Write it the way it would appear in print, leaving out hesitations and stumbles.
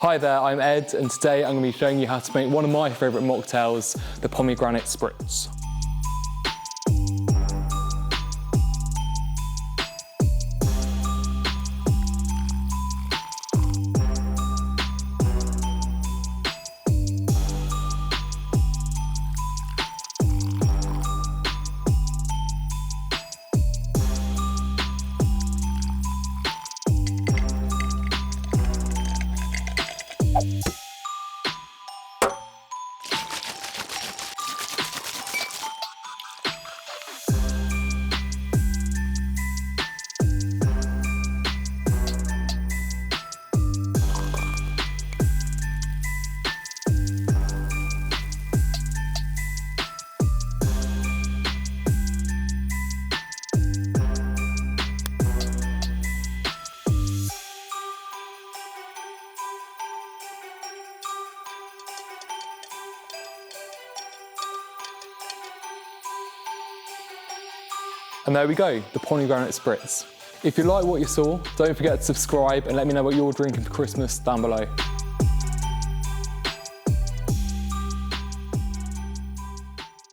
Hi there, I'm Ed, and today I'm going to be showing you how to make one of my favourite mocktails, the Pomegranate Spritz. And there we go, the Pomegranate Spritz. If you like what you saw, don't forget to subscribe and let me know what you're drinking for Christmas down below.